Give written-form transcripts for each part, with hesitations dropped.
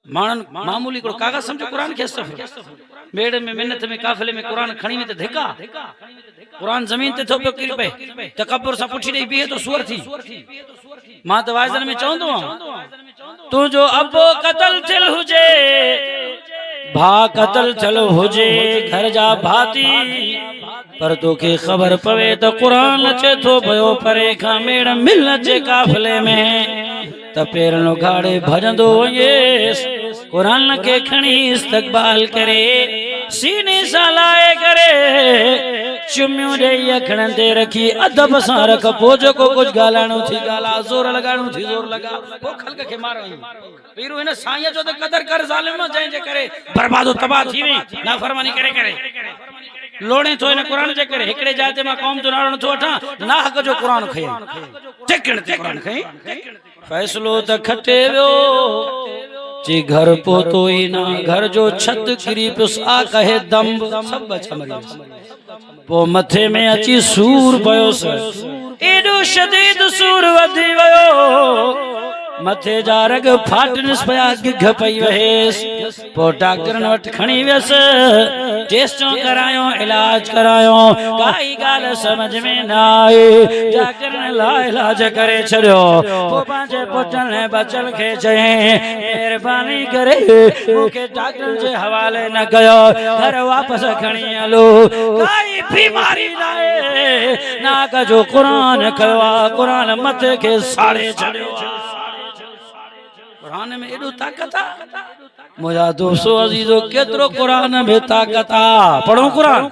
मानन मामूली को कागज समझो कुरान के सफ़र मेड़े में मिन्नत में काफिले में कुरान खणी में ते धिका कुरान जमीन ते थो पे किर पे तकब्बुर सा पुछी दई बीहे तो सुअर थी मां तो वाइजन में चवंदो तू जो अबो कतल थिल हुजे भा कतल थिल हुजे घर जा भाती पर तोखे खबर पवे तो कुरान अचे थो भयो परे खां मेड़ मिल अचे काफिले में त पेरनो गाड़े भजंदो वञेस कुरान के खणी इस्तकबाल करे सीने सां लाए करे चुमियूं ॾेई अखणनि ते रखी अदब सां रख पोइ जेको कुझु ॻाल्हाइणो थी ॻाल्हाए ज़ोर लॻाइणो थी ज़ोर लॻा पोइ ख़ल्क़ खे मारणी पहिरियों हिन साईं जो त क़दर कर ज़ालिम जंहिंजे करे बर्बादो तबाह थी वई नाफ़रमानी करे करे लोड़े थो हिन कुरान जे करे हिकिड़े जाइ ते मां क़ौम जो नालो नथो वठां नाहक जो कुरान खई टिकण ते कुरान खई फैसलो त खटे वियो जी घर पोतो ही ना घर जो छत किरी पियुस आ कहे दम सब बचा मरी पो मथे में अची सूर पयोस एडो शदीद सूर वधी वयो मथे जा रग फाटनस पया गिघ पई वहेस पो डॉक्टरन वट खणी वियस टेस्टो करायो इलाज करायो काई गाल समझ में ना आए डॉक्टर ला इलाज करे छड़ियो पो पांचे पुटन ने बचल के चए मेहरबानी करे मुके डॉक्टर जे हवाले न कयो घर वापस खणी हलो काई बीमारी नाए नाक जो कुरान कयो कुरान मथे के साड़े छड़ियो कुरान में एडो ताकत आ मुझा दोस्तों अजीजो केतरो कुरान में ताकत आ पढ़ो कुरान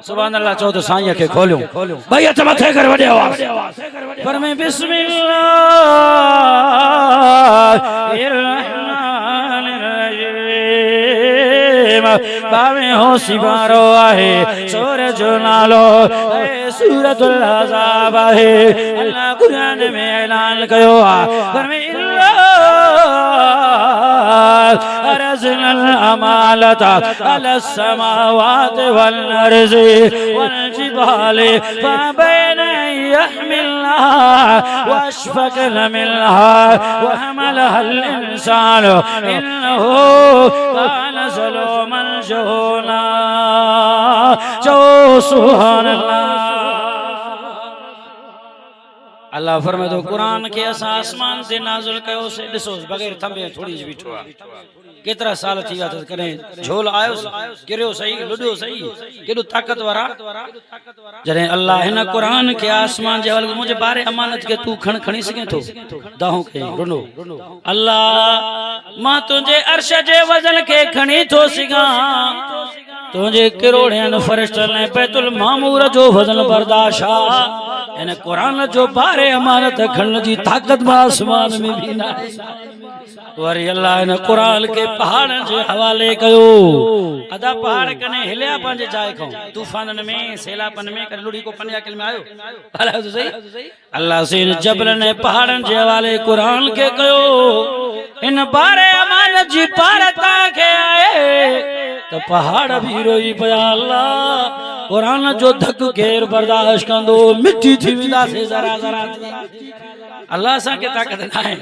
सुभान अल्लाह चो तो साईं के खोलो भाई हथ मथे कर वडे आवाज पर मैं बिस्मिल्लाह बावे हो सिवारो आहे सूरज जो नालो सूरतुल अज़ाब आहे अल्लाह कुरान में ऐलान कयो आ पर मैं अरज़नल अमालता अलस समावाति वल अर्ज़ि वल जिबालि फबैन यहमिलहा वअशफक़न मिनहा वहमलहल इंसानु इन्नहु कान ज़लूमन जहूला जो सुभान अल्लाह अल्लाह फरमाए तो कुरान के असा आसमान से नाज़िल कयो से दिसो बगैर थंबे थोड़ी जी बिठो आ केतरा साल थी विया करे झोल आयो किरियो सही लुडियो सही केडो ताकतवर आ जरे अल्लाह हिन कुरान के आसमान जे हल मुझे बारे अमानत के तू खणी सके तो दाहो के रुनो अल्लाह मां तुझे अर्श जे वजन के खणी तो सिगा तुझे करोड़न फरिश्तन ने बैतुल मामूर जो वजन बर्दाश्त आ इन कुरान जो बारे अमानत खण जी ताकत आसमान में भी ना वरी अल्लाह ने कुरान के पहाड़ जे हवाले कयो अदा पहाड़ कने हिलिया पंजे जाए को तूफानन में सैलाबन में कर लुड़ी को पनिया किल में आयो भला तो सही अल्लाह से जबल ने पहाड़न जे हवाले कुरान के कयो इन बारे अमानत जी पारता के आए तो पहाड़ भी रोई पया अल्लाह कुरान जो धक घेर बर्दाश्त कंदो मिट्टी थी विदा से जरा जरा अल्लाह सा के ताकत ना है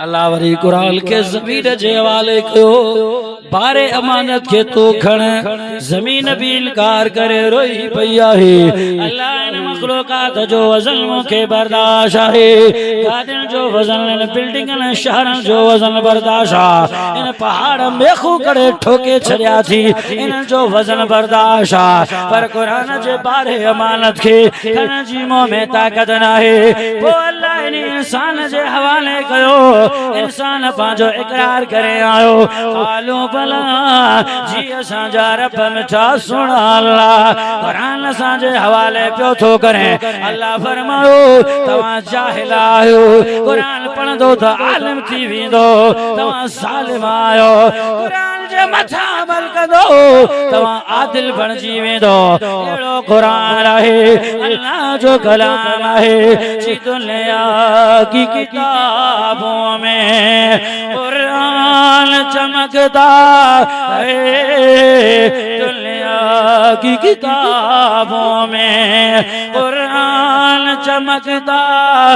अल्लाह वरी कुरान के ज़मीन जे हवाले कयो बारे अमानत के तो खण जमीन भी इनकार करे रोई पई आहे अल्लाह इन मखलूकात जो वजन मुखे बर्दाश्त आहे गादिन जो वजन इन बिल्डिंगन शहरन जो वजन बर्दाश्त इन पहाड़ मेखू करे ठोके छड़िया थी इन जो वजन बर्दाश्त पर कुरान जे बारे अमानत के खण जी मुंह में ताकत ना है वो अल्लाह इन इंसान जे हवाले कयो इंसान पांजो इकरार करे आयो आलो भला जी असा जा रब मिठा सुना अल्लाह कुरान सा जे हवाले पियो थो करे अल्लाह फरमायो तवा जाहिल आयो कुरान पढ़ंदो त आलिम थी वेंदो तवा ज़ालिम आयो कुरान जे मथा अमल कंदो तवा आदिल बणजी वेंदो एड़ो कुरान आहे अल्लाह जो कलाम आहे जी दुनिया की किताबों में कुरान चमकता है दुनिया की किताबों में कुरान चमकता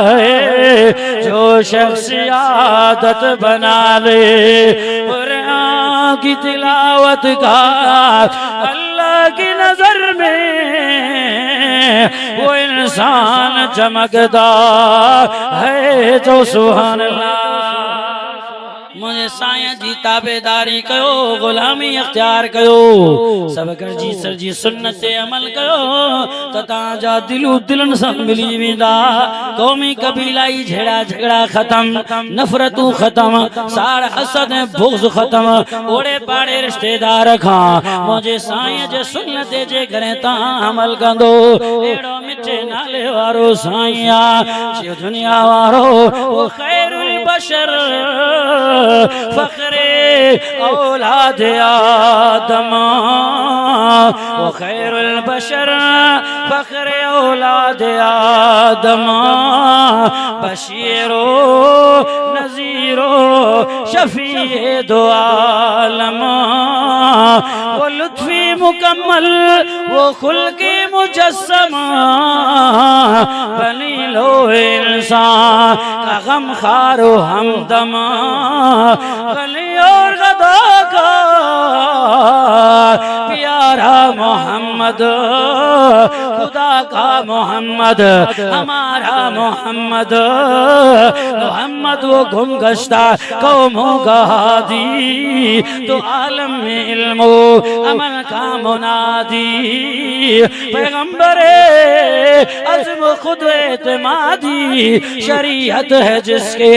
है जो शख्स आदत बना ले की तिलावत का अल्लाह की नजर में वो इंसान चमकता है तो सुभान अल्लाह। मुझे साया जी ताबेदारी कयो, गुलामी अख्तियार कयो, सब कर जी सर जी सुन्नत ते अमल कयो त ताजा दिलू दिलन सां मिली वेंदा। कौमी कबीलाई झेड़ा झगड़ा खत्म, नफरतू खत्म, साड़ हसद बुग़्ज़ खत्म, ओड़े पाड़े रिश्तेदार खां मुझे साईं जे सुन्नत जे घरे ता अमल कंदो। एड़ो मिठे नाले वारो साईं आ जो दुनिया वारो ओ खैरुल बशर फखरे औलाद आदम, वो खैरुल बशर फखरे औलाद आदम, बशीरो नजीरो शफीए दो आलम, वो लुत्फी मुकम्मल वो खुल्क़े मुजस्समा, बनी लो इंसान का गम खारो हमदमा, गली और गदा का प्यारा मोहम्मद, खुदा का मोहम्मद, हमारा मोहम्मद, मोहम्मद वो गुम गश्ता कौमों का हादी, तो आलम में इल्मो अमल का मुनादी, पैगंबरे अज़्म खुद एतमादी, शरीयत है जिसके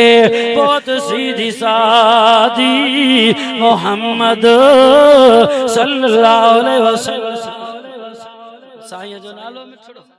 बहुत सीधी सादी, मोहम्मद सल्लल्लाहु अलैहि वसल्लम। साईं जो नालो में छोड़ो।